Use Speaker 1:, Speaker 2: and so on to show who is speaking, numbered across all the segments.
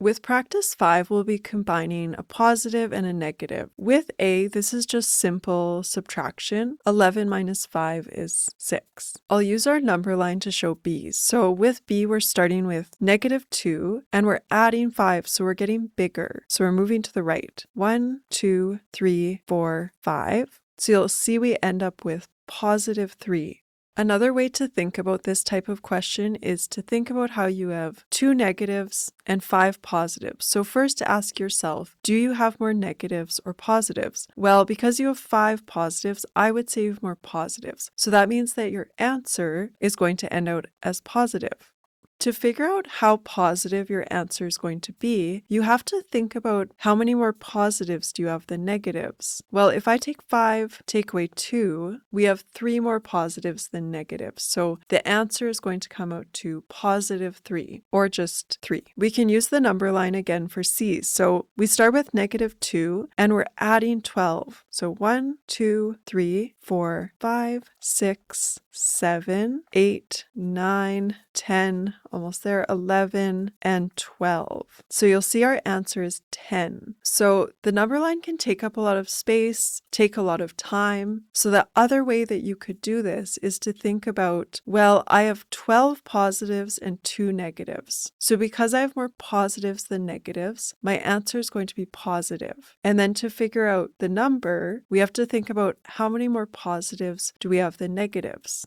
Speaker 1: With practice 5, we'll be combining a positive and a negative. With A, this is just simple subtraction. 11 minus 5 is 6. I'll use our number line to show B's. So with B, we're starting with -2, and we're adding 5, so we're getting bigger. So we're moving to the right. 1, 2, 3, 4, 5. So you'll see we end up with +3. Another way to think about this type of question is to think about how you have 2 negatives and 5 positives. So first ask yourself, do you have more negatives or positives? Well, because you have 5 positives, I would say you have more positives. So that means that your answer is going to end out as positive. To figure out how positive your answer is going to be, you have to think about how many more positives do you have than negatives. Well, if I take 5, take away 2, we have 3 more positives than negatives. So the answer is going to come out to +3, or just 3. We can use the number line again for C's. So we start with -2, and we're adding 12. So 1, 2, 3, 4, 5, 6, 7, 8, 9, 10, almost there, 11, and 12. So you'll see our answer is 10. So the number line can take up a lot of space, take a lot of time. So the other way that you could do this is to think about, well, I have 12 positives and 2 negatives. So because I have more positives than negatives, my answer is going to be positive. And then to figure out the number, we have to think about how many more positives do we have than negatives.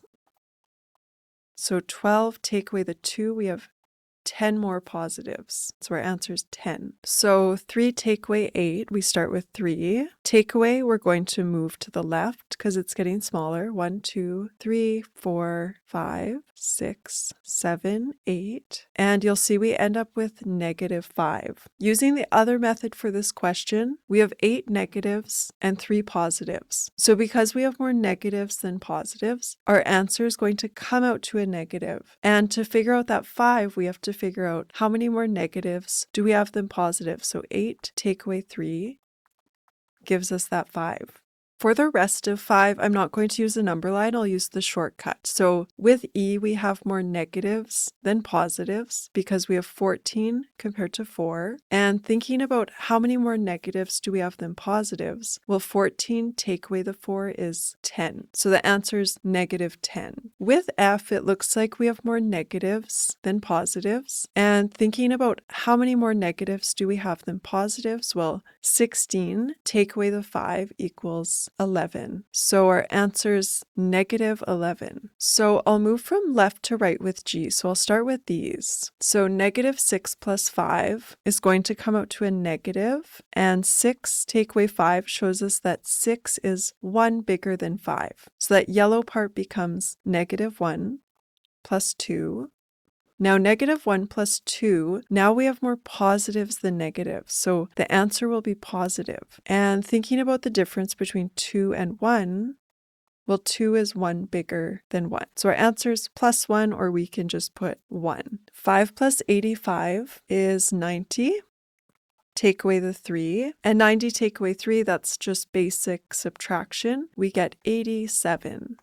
Speaker 1: So 12, take away the 2, we have 10 more positives. So our answer is 10. So 3 take away 8, we start with 3. Take away, we're going to move to the left because it's getting smaller. 1, 2, 3, 4, 5, 6, 7, 8. And you'll see we end up with -5. Using the other method for this question, we have 8 negatives and 3 positives. So because we have more negatives than positives, our answer is going to come out to a negative. And to figure out that 5, we have to figure out how many more negatives do we have than positives. So 8 take away 3 gives us that 5. For the rest of 5, I'm not going to use the number line, I'll use the shortcut. So with E, we have more negatives than positives because we have 14 compared to 4. And thinking about how many more negatives do we have than positives, well, 14 take away the 4 is 10. So the answer is -10. With F, it looks like we have more negatives than positives. And thinking about how many more negatives do we have than positives, well, 16 take away the 5 equals 11. So our answer is -11. So I'll move from left to right with G. So I'll start with these. So -6 plus 5 is going to come out to a negative, and 6 take away 5 shows us that 6 is 1 bigger than 5. So that yellow part becomes -1 plus 2. Now -1 plus 2, now we have more positives than negatives, so the answer will be positive. And thinking about the difference between 2 and 1, well, 2 is 1 bigger than 1. So our answer is +1, or we can just put 1. 5 plus 85 is 90. Take away the 3, and 90 take away 3, that's just basic subtraction. We get 87.